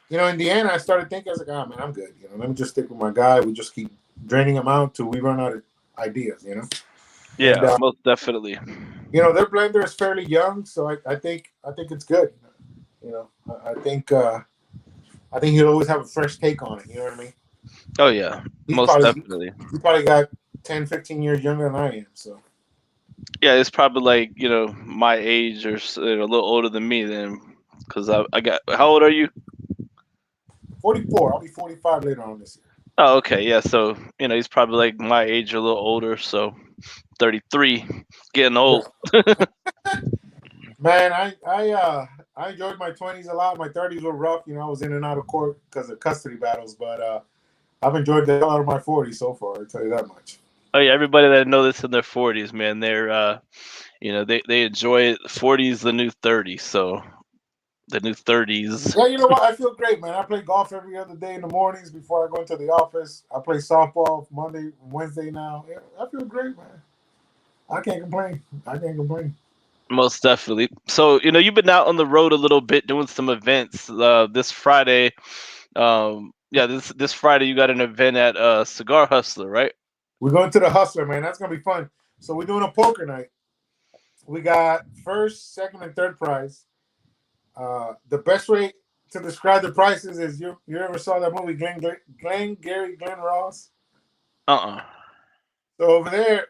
in the end, I started thinking, I was like, oh man, I'm good. Let me just stick with my guy. We just keep draining him out till we run out of ideas. And Yeah, most definitely. their blender is fairly young, so I think it's good. I think he'll always have a fresh take on it. You know what I mean? Oh yeah, He's most probably definitely. he's probably got 10, 15 years younger than I am. So Yeah, it's probably like my age or a little older than me then, because I got. How old are you? 44. I'll be 45 later on this year. Oh, okay, yeah. So he's probably like my age or a little older. So 33, getting old. Yeah. Man, I enjoyed my 20s a lot. My 30s were rough. I was in and out of court because of custody battles, but I've enjoyed the hell out of my 40s so far. I'll tell you that much. Oh yeah, everybody that I know that's in their 40s, man, they're they enjoy it. 40s the new 30, so the new 30s. Yeah, you know what? I feel great, man. I play golf every other day in the mornings before I go into the office. I play softball Monday, Wednesday now. Yeah, I feel great, man. I can't complain. I can't complain. Most definitely. So, you've been out on the road a little bit doing some events. This Friday, yeah, this Friday you got an event at Cigar Hustler, right? We're going to the Hustler, man. That's gonna be fun. So we're doing a poker night. We got first, second, and third prize. The best way to describe the prices is you ever saw that movie Glenn Ross? Uh-uh. So over there,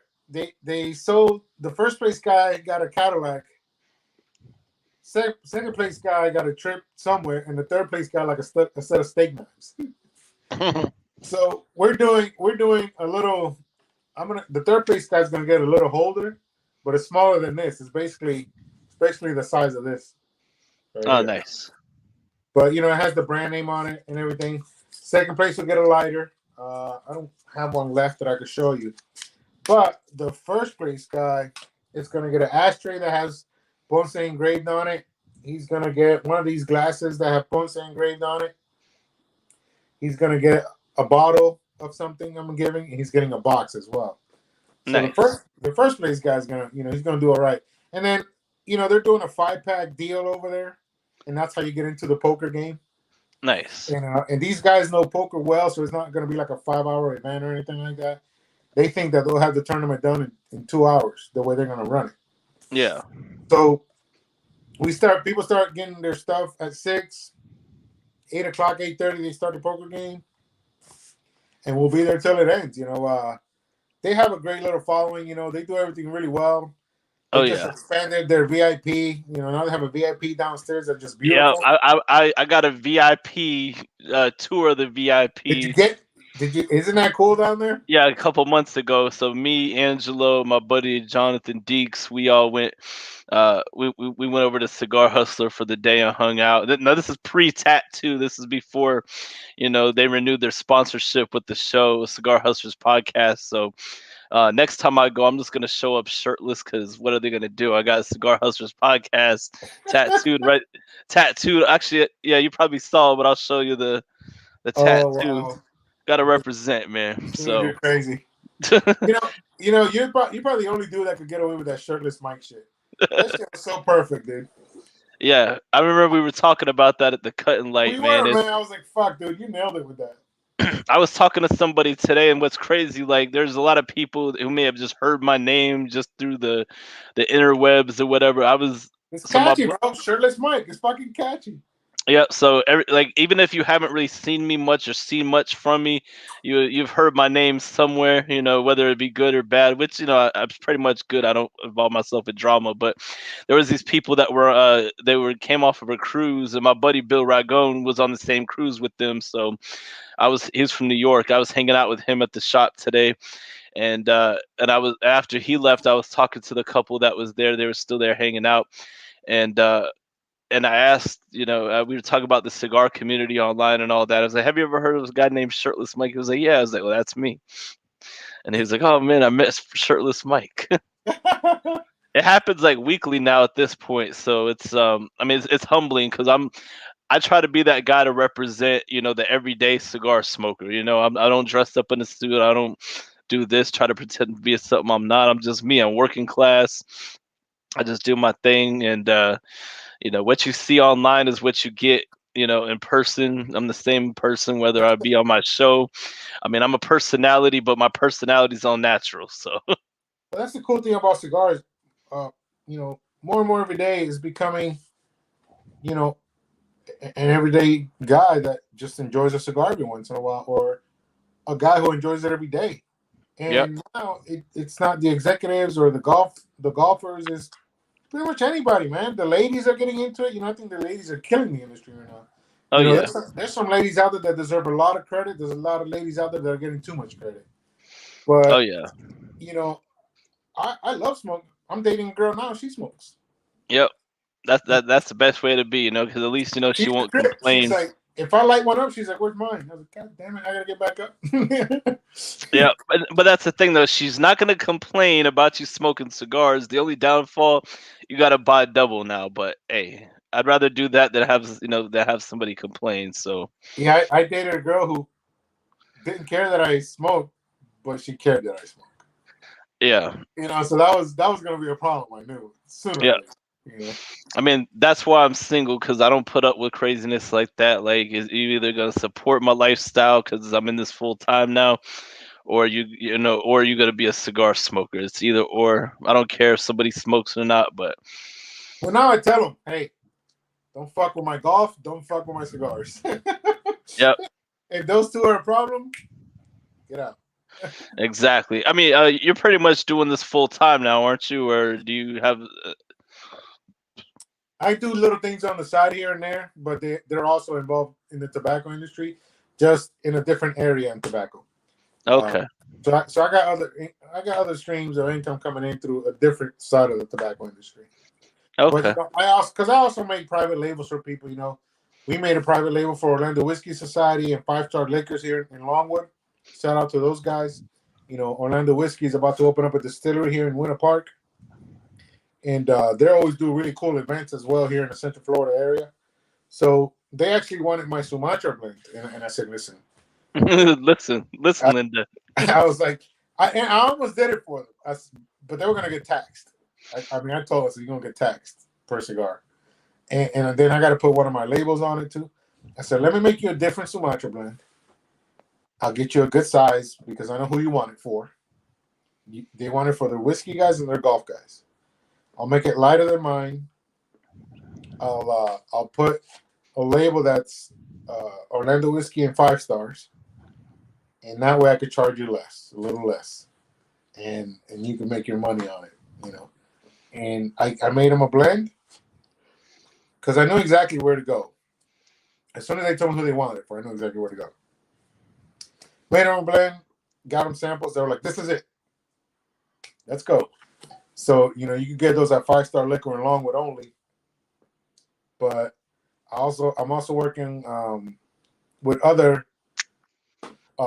they sold the first place guy got a Cadillac. Second place guy got a trip somewhere, and the third place guy like a set of steak knives. So we're doing a little. The third place guy's gonna get a little holder, but it's smaller than this. It's basically the size of this. Right Oh, here. nice. But it has the brand name on it and everything. Second place will get a lighter. I don't have one left that I could show you. But the first place guy is gonna get an ashtray that has Ponce engraved on it. He's gonna get one of these glasses that have Ponce engraved on it. He's gonna get a bottle of something I'm giving, and he's getting a box as well. So the Nice. first place guy's gonna he's gonna do all right. And then they're doing a 5-pack deal over there, and that's how you get into the poker game. Nice. And these guys know poker well, so it's not gonna be like a 5-hour event or anything like that. They think that they'll have the tournament done in 2 hours, the way they're gonna run it. Yeah. So people start getting their stuff at 6, 8 o'clock, 8:30. They start the poker game, and we'll be there till it ends. They have a great little following. They do everything really well. They Oh just yeah. expanded their VIP. Now they have a VIP downstairs that's just Yeah, beautiful. I got a VIP tour of the Did you VIP. get? Did you? Isn't that cool down there? Yeah, a couple months ago. So me, Angelo, my buddy Jonathan Deeks, we all went. We went over to Cigar Hustler for the day and hung out. No, this is pre-tattoo. This is before, they renewed their sponsorship with the show, Cigar Hustlers podcast. So next time I go, I'm just gonna show up shirtless because what are they gonna do? I got a Cigar Hustlers podcast tattooed right, tattooed. Actually, yeah, you probably saw, it, but I'll show you the Oh tattoo. wow, Got to represent, man. dude, you're So crazy. You're probably the only dude that could get away with that shirtless Mike shit. That shit was so perfect, dude. yeah, I remember we were talking about that at the cut and We light, man. were, man. I was like, fuck, dude, you nailed it with that. I was talking to somebody today, and what's crazy, like, there's a lot of people who may have just heard my name just through the interwebs or whatever. It's So my catchy, bro. Shirtless Mike. It's fucking catchy. yeah. So like, even if you haven't really seen me much or seen much from me, you've heard my name somewhere. Whether it be good or bad. Which I'm pretty much good. I don't involve myself in drama, but there was these people that came off of a cruise, and my buddy Bill Ragone was on the same cruise with them. So he was from New York. I was hanging out with him at the shop today, and I was after he left, I was talking to the couple that was there. They were still there hanging out, and I asked, we were talking about the cigar community online and all that. I was like, "Have you ever heard of this guy named Shirtless Mike?" He was like, "Yeah." I was like, "Well, that's me." And he was like, "Oh man, I met Shirtless Mike." It happens like weekly now at this point, so it's I mean it's humbling because I try to be that guy to represent, the everyday cigar smoker. I don't dress up in a suit. I don't do this, try to pretend to be something I'm not. I'm just me. I'm working class. I just do my thing. And, what you see online is what you get, in person. I'm the same person, whether I be on my show. I mean, I'm a personality, but my personality's all natural. So, Well, that's the cool thing about cigars. More and more every day is becoming, you know, an everyday guy that just enjoys a cigar every once in a while, or a guy who enjoys it every day. yep. And now it's not the executives or the golfers. Is pretty much anybody, man. The ladies are getting into it. I think the ladies are killing the industry right now. Oh, yeah. There's some ladies out there that deserve a lot of credit. There's a lot of ladies out there that are getting too much credit. Oh, But yeah. you know, I love smoke. I'm dating a girl now. She smokes. Yep. That's the best way to be, because at least she She's the won't trip. She's complain. like, if I light one up, she's like, "Where's mine?" I was like, "God damn it, I gotta get back up." Yeah, but that's the thing though. She's not gonna complain about you smoking cigars. The only downfall, you gotta buy double now. But hey, I'd rather do that than have somebody complain. So Yeah, I dated a girl who didn't care that I smoked, but she cared that I smoked. yeah, So that was gonna be a problem. I knew sooner or yeah. later. I mean, that's why I'm single because I don't put up with craziness like that. Like, is you either gonna support my lifestyle because I'm in this full time now, or or you gonna be a cigar smoker. It's either or. I don't care if somebody smokes or not. But Well, now I tell them, hey, don't fuck with my golf. Don't fuck with my cigars. yeah, If those two are a problem, get out. exactly. I mean, you're pretty much doing this full time now, aren't you? Or do you have? I do little things on the side here and there, but they're also involved in the tobacco industry, just in a different area in tobacco. Uh, Okay. so I got other streams of income coming in through a different side of the tobacco industry. But Okay. I also make private labels for people. We made a private label for Orlando Whiskey Society and Five Star Liquors here in Longwood. Shout out to those guys. Orlando Whiskey is about to open up a distillery here in Winter Park, and they always do really cool events as well here in the Central Florida area. So they actually wanted my Sumatra blend, and I said, listen, listen, I, Linda. I was like, I almost did it for them, but they were gonna get taxed. I told us you're gonna get taxed per cigar, and then I got to put one of my labels on it too. I said, let me make you a different Sumatra blend. I'll get you a good size because I know who you want it for. They want it for their whiskey guys and their golf guys. I'll make it lighter than mine. I'll put a label that's Orlando Whiskey and 5 stars, and that way I could charge you less, a little less, and you can make your money on it. And I made them a blend because I knew exactly where to go. As soon as they told me who they wanted it for, I knew exactly where to go. Made them a blend, got them samples. They were like, "This is it. Let's go." So you can get those at 5 Star Liquor and Longwood only. But I'm also working with other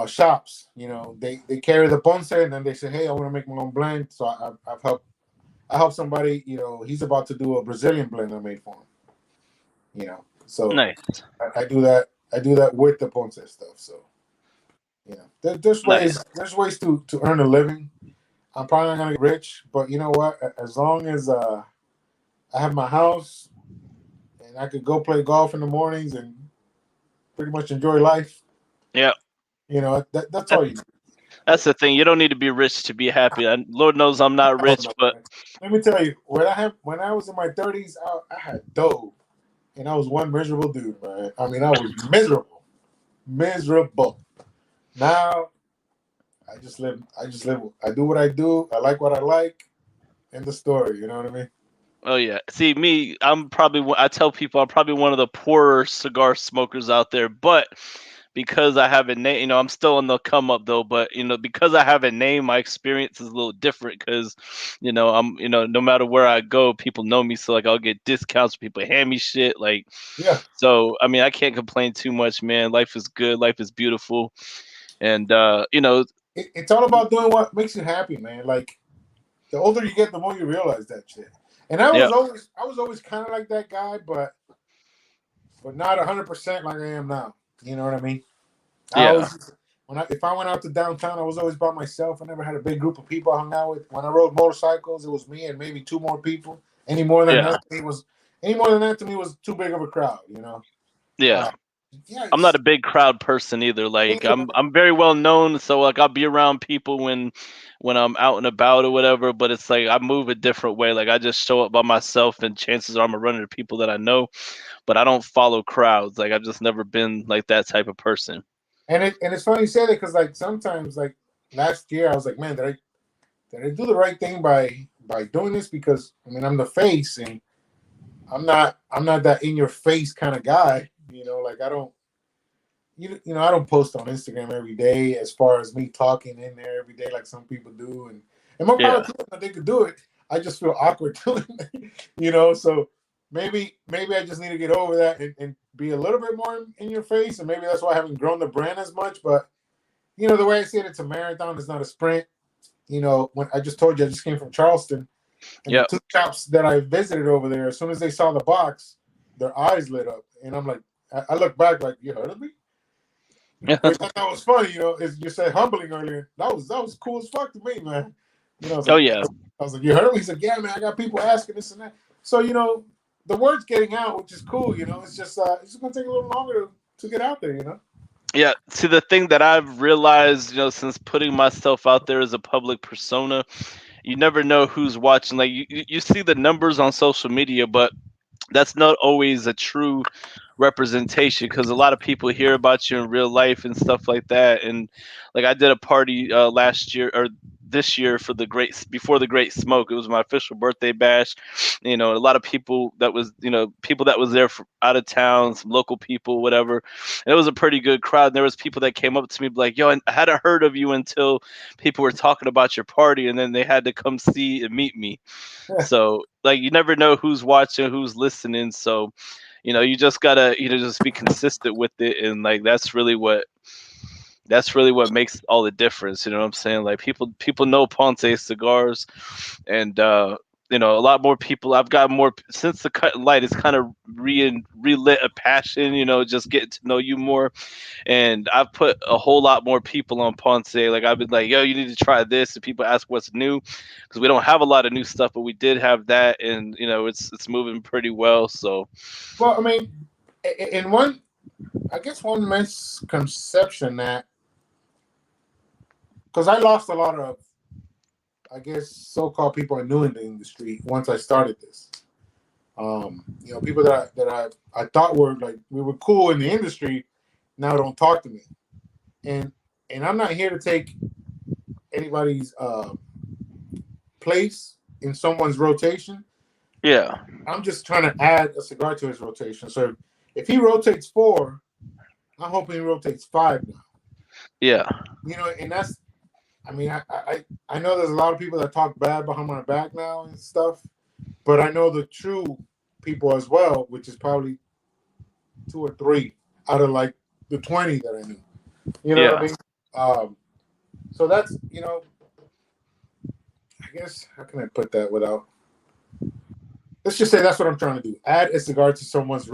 shops. They carry the Ponce, and then they say, "Hey, I want to make my own blend." So I helped somebody. He's about to do a Brazilian blend I made for him. So Nice. I do that. I do that with the Ponce stuff. So there's Nice. ways to earn a living. I'm probably not gonna get rich, but you know what? As long as I have my house and I could go play golf in the mornings and pretty much enjoy life, Yeah. that's all you need. That's the thing. You don't need to be rich to be happy. Lord knows I'm not Oh, rich, no, but man. Let me tell you, when I was in my 30s, I had dough, and I was one miserable dude, man. I mean, I was miserable. Now I just live. I just live. I do what I do. I like what I like. End the story. You know what I mean? oh yeah. See me, I tell people I'm probably one of the poorer cigar smokers out there, but because I have a name, I'm still on the come up though, but because I have a name, my experience is a little different because no matter where I go, people know me, so like I'll get discounts, people hand me shit like. Yeah. So I mean, I can't complain too much, man. Life is good, life is beautiful, and It's all about doing what makes you happy, man. Like the older you get, the more you realize that shit. And yeah, I was always kind of like that guy, but not 100% like I am now. You know what I mean? I yeah, always if I went out to downtown, I was always by myself. I never had a big group of people I hung out with. When I rode motorcycles, it was me and maybe two more people. Any more than yeah, that to me was too big of a crowd. yeah. Uh, yeah, I'm not a big crowd person either. Like I'm very well known, so like I'll be around people when I'm out and about or whatever. But it's like I move a different way. Like I just show up by myself, and chances are I'm gonna run into people that I know. But I don't follow crowds. Like I've just never been like that type of person. and it's funny you say that because like sometimes like last year I was like, man, did I do the right thing by doing this? Because I mean I'm the face and I'm not that in your face kind of guy. Like I don't I don't post on Instagram every day as far as me talking in there every day like some people do and more power Yeah, to them that they could do it. I just feel awkward doing it. So maybe I just need to get over that and be a little bit more in your face, and maybe that's why I haven't grown the brand as much. But the way I see it, it's a marathon. It's not a sprint. When I just told you, I just came from Charleston, and the Yep. two shops that I visited over there, as soon as they saw the box, their eyes lit up, and I'm like, I look back like, you heard of me? Which I thought was funny. As you said, humbling earlier. That was cool as fuck to me, man. I was Oh like, yeah. you heard of me? He's like, yeah, man. I got people asking this and that. So the word's getting out, which is cool. It's just gonna take a little longer to get out there. Yeah. See, the thing that I've realized, since putting myself out there as a public persona, you never know who's watching. Like you see the numbers on social media, but that's not always a true representation because a lot of people hear about you in real life and stuff like that. And like I did a party last year or this year for the before the Great Smoke. It was my official birthday bash. A lot of people that was people that was there from out of town, some local people, whatever. And it was a pretty good crowd. And there was people that came up to me like, "Yo, I hadn't heard of you until people were talking about your party, and then they had to come see and meet me." So like you never know who's watching, who's listening. So, you just gotta just be consistent with it, and like that's really what makes all the difference. You know what I'm saying? Like people know Ponce Cigars, and a lot more people. I've got more since the cut and light. It's kind of relit a passion. Just getting to know you more, and I've put a whole lot more people on Ponce. Like I've been like, yo, you need to try this, and people ask what's new, because we don't have a lot of new stuff, but we did have that, and it's moving pretty well. So Well, I mean, in I guess one misconception that because I lost a lot of, I guess, so-called people I knew in the industry once I started this. People that I thought were like we were cool in the industry now don't talk to me, and I'm not here to take anybody's place in someone's rotation. yeah, I'm just trying to add a cigar to his rotation. So if he rotates 4, I'm hoping he rotates 5 now. yeah, And that's, I mean, I know there's a lot of people that talk bad behind my back now and stuff, but I know the true people as well, which is probably 2 or 3 out of like the 20 that I knew. You know what I yeah. mean? So that's, I guess, how can I put that without, let's just say that's what I'm trying to do. Add a cigar to someone's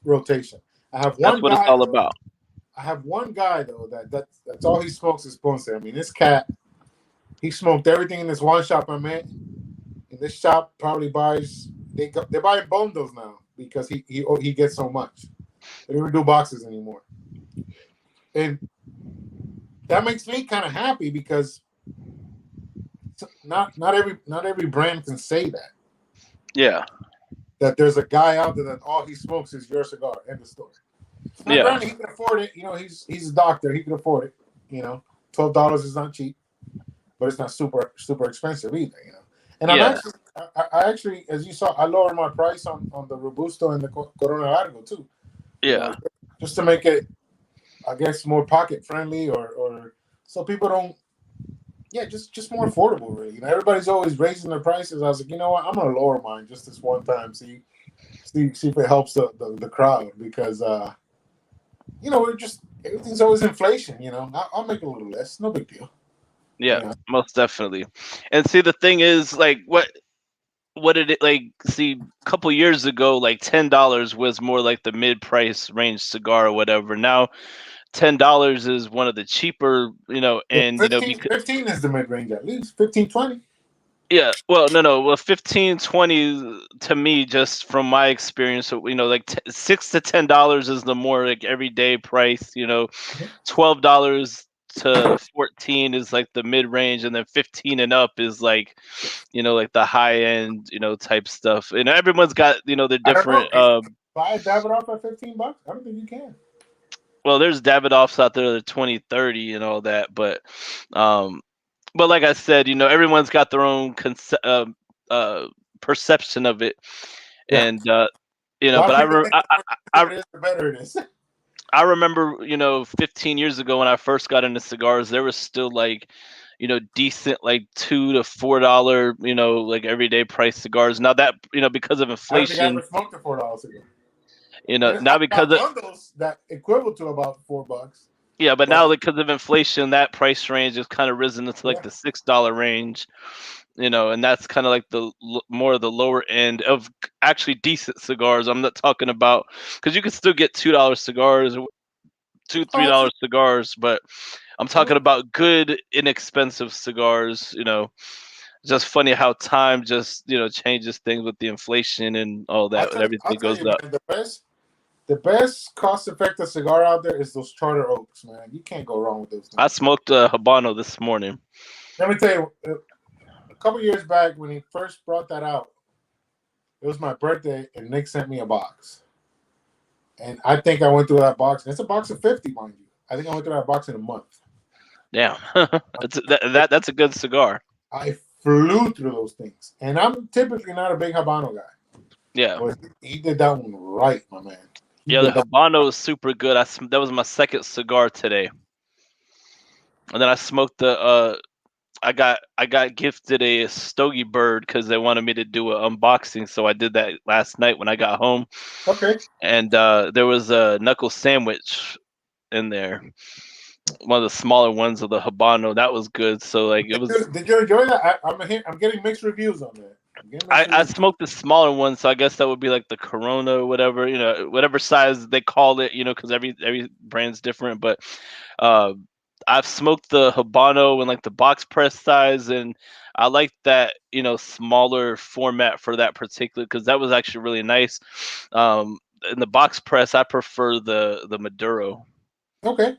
rotation. I have That's one what it's guy all though. about. I have one guy though that's all he smokes is Ponce. I mean, this cat, he smoked everything in this one shop I'm in. And this shop probably buys they're buying bundles now because he gets so much. They don't do boxes anymore, and that makes me kind of happy because not every brand can say Yeah, that there's a guy out there that all he smokes is your cigar. End of story. Now, yeah, granted, he can afford it. He's a doctor. He can afford it. $12 is not cheap, but it's not super super expensive either. And yeah, I actually, as you saw, I lowered my price on the Robusto and the Corona Largo too. yeah, Just to make it, I guess, more pocket friendly or so people don't. Yeah, just more affordable, really. Everybody's always raising their prices. I was like, you know what? I'm gonna lower mine just this one time. See if it helps the crowd because we're just everything's always inflation. I'll make a little less, no big deal. yeah. Most definitely. And see, the thing is, like, what did it like? See, a couple years ago, like $10 was more like the mid-price range cigar or whatever. Now, $10 is one of the cheaper, Yeah, and 15, because 15 is the mid range at least. 15, 20. yeah, well, no, well, 15, 20 to me, just from my experience, so, like $6 to $10 is the more like everyday price. $12 to 14 is like the mid range, and then 15 and up is like the high end, type stuff. And everyone's got, the I don't know. different. Buy a Davidoff at $15. I don't think you can. Well, there's Davidoffs out there that are 20, 30 and all that, um, but like I said, everyone's got their own perception of it, Yeah. and A lot but of people think the more I expensive it is, the better it is. I remember 15 years ago when I first got into cigars, there was still like decent like $2 to $4, like everyday price cigars. Now that because of I don't think I inflation, ever smoked a $4 cigar. now I because got of bundles that equivalent to about $4, yeah, but now but because of inflation, that price range has kind of risen into like yeah, the $6 range. And that's kind of like more of the lower end of actually decent cigars. I'm not talking about because you can still get $2 cigars, oh, $3 cigars, but I'm talking absolutely. about good, inexpensive cigars. Just funny how time just changes things with the inflation and all that, and I'll everything tell goes you, up. man, the best cost-effective cigar out there is those Charter Oaks, man. You can't go wrong with those I things. smoked a Habano this morning. Let me tell you, a couple years back when he first brought that out, it was my birthday, and Nick sent me a box. And I think I went through that box, and it's a box of 50, mind you. I think I went through that box in a month. Damn, that's a good cigar. I flew through those things. And I'm typically not a big Habano guy, Yeah. but he did that one right, my man. He Yeah, the did that. Habano is super good. That was my second cigar today, and then I smoked the. I got gifted a Stogie Bird because they wanted me to do an unboxing, so I did that last night when I got home, Okay. and there was a knuckle sandwich in there, one of the smaller ones of the Habano. That was good. So like it was. Did you enjoy that? I'm getting mixed reviews on that. I'm getting mixed I reviews. smoked the smaller one, so I guess that would be like the Corona or whatever, whatever size they call it, because every brand's different. But uh, I've smoked the Habano in like the box press size, and I like that smaller format for that particular because that was actually really nice. In the box press, I prefer the Maduro. Okay.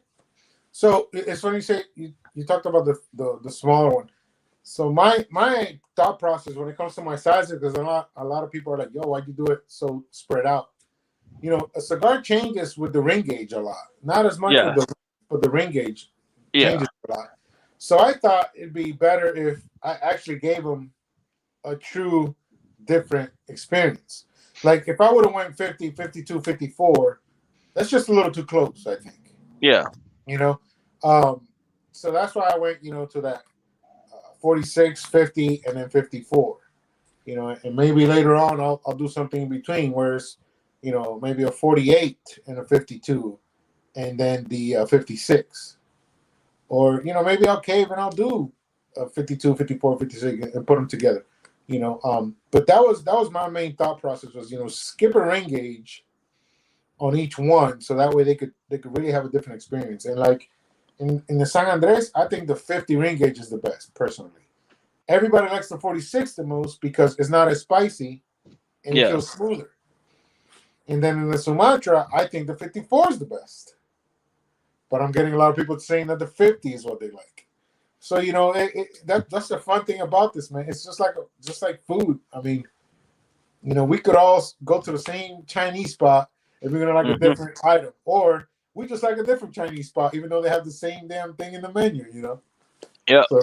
So it's funny you say you talked about the smaller one. So my thought process when it comes to my sizes, because a lot of people are like, "Yo, why'd you do it so spread out?" A cigar changes with the ring gauge a lot. Not as much with Yeah, the ring gauge yeah, changes a lot. So I thought it'd be better if I actually gave them a true different experience. Like if I would have went 50, 52, 54, that's just a little too close, I think. yeah, You know, um, so that's why I went, to that 46, 50, and then 54. And maybe later on I'll do something in between, whereas, maybe a 48 and a 52, and then the 56. Or, maybe I'll cave and I'll do 52, 54, 56 and put them together. But that was my main thought process was, skip a ring gauge on each one so that way they could really have a different experience. And like in the San Andres, I think the 50 ring gauge is the best personally. Everybody likes the 46 the most because it's not as spicy and it yeah, feels smoother. And then in the Sumatra, I think the 54 is the best. But I'm getting a lot of people saying that the 50 is what they like. So that's the fun thing about this, man. It's just like food. I mean, we could all go to the same Chinese spot and we're gonna like a hmm different item, or we just like a different Chinese spot, even though they have the same damn thing in the menu. yeah, So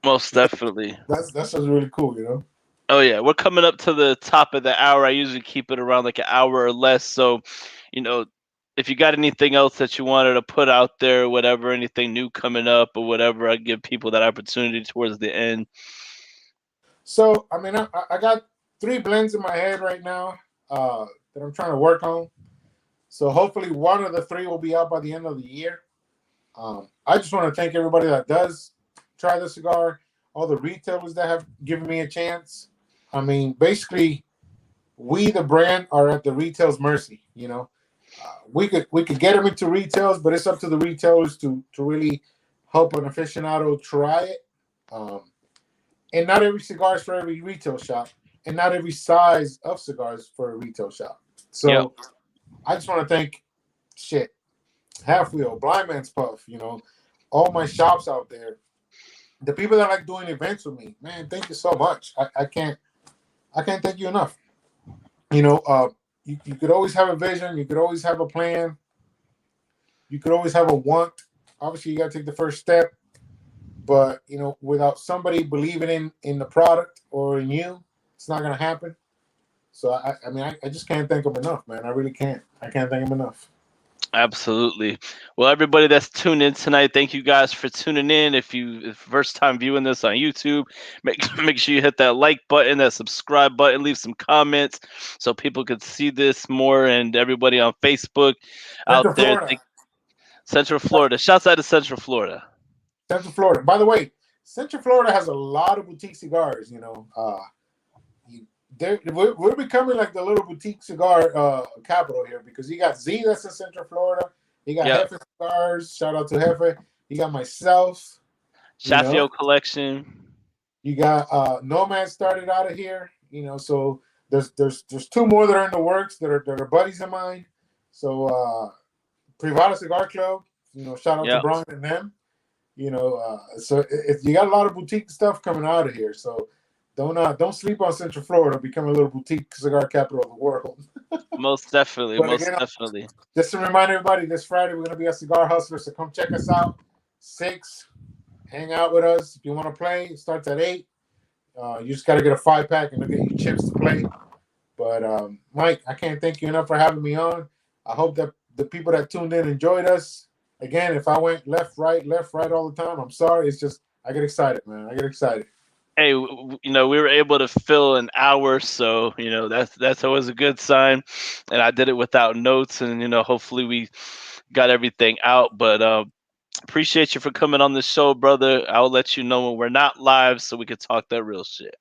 most definitely. that's just really cool. Oh yeah, we're coming up to the top of the hour. I usually keep it around like an hour or less. So, you know, if you got anything else that you wanted to put out there, whatever, anything new coming up or whatever, I give people that opportunity towards the end. So I mean, I got three blends in my head right now that I'm trying to work on. So hopefully one of the three will be out by the end of the year. I just want to thank everybody that does try the cigar, all the retailers that have given me a chance. I mean, basically, we the brand are at the retail's mercy. We could get them into retails, but it's up to the retailers to really help an aficionado try it. Um, and not every cigar is for every retail shop, and not every size of cigars for a retail shop. Yep. So I just want to thank shit Half Wheel, Blind Man's Puff, all my shops out there, the people that like doing events with me, man, thank you so much. I can't thank you enough. You know, uh, you could always have a vision, you could always have a plan, you could always have a want. Obviously, you got to take the first step, but without somebody believing in the product or in you, it's not gonna happen. So I mean, I just can't thank them enough, man. I really can't. I can't thank them enough. Absolutely. Well, everybody that's tuned in tonight, thank you guys for tuning in. If first time viewing this on YouTube, make sure you hit that like button, that subscribe button, leave some comments so people could see this more, and everybody on Facebook out Central there. Florida. Central Florida. Shouts out to Central Florida. Central Florida. By the way, Central Florida has a lot of boutique cigars. We're becoming like the little boutique cigar capital here, because you got Z that's in Central Florida. You got Yep. Herf Cigars. Shout out to Herf. You got myself. Shafio collection. You got Nomad started out of here. So there's two more that are in the works that are buddies of mine. So Privada Cigar Club. Shout out to Yep. Brian and them. So if you got a lot of boutique stuff coming out of here, so don't sleep on Central Florida. Become a little boutique cigar capital of the world. Most definitely. But Most again, definitely. just to remind everybody, this Friday we're gonna be at Cigar Hustler, so come check us out. 6, hang out with us. If you want to play, it starts at 8. You just got to get a 5-pack and they'll get you chips to play. But Mike, I can't thank you enough for having me on. I hope that the people that tuned in enjoyed us. Again, if I went left, right all the time, I'm sorry. It's just I get excited, man. I get excited. Hey, we were able to fill an hour, so that's always a good sign. And I did it without notes, and hopefully we got everything out. But appreciate you for coming on the show, brother. I'll let you know when we're not live, so we can talk that real shit.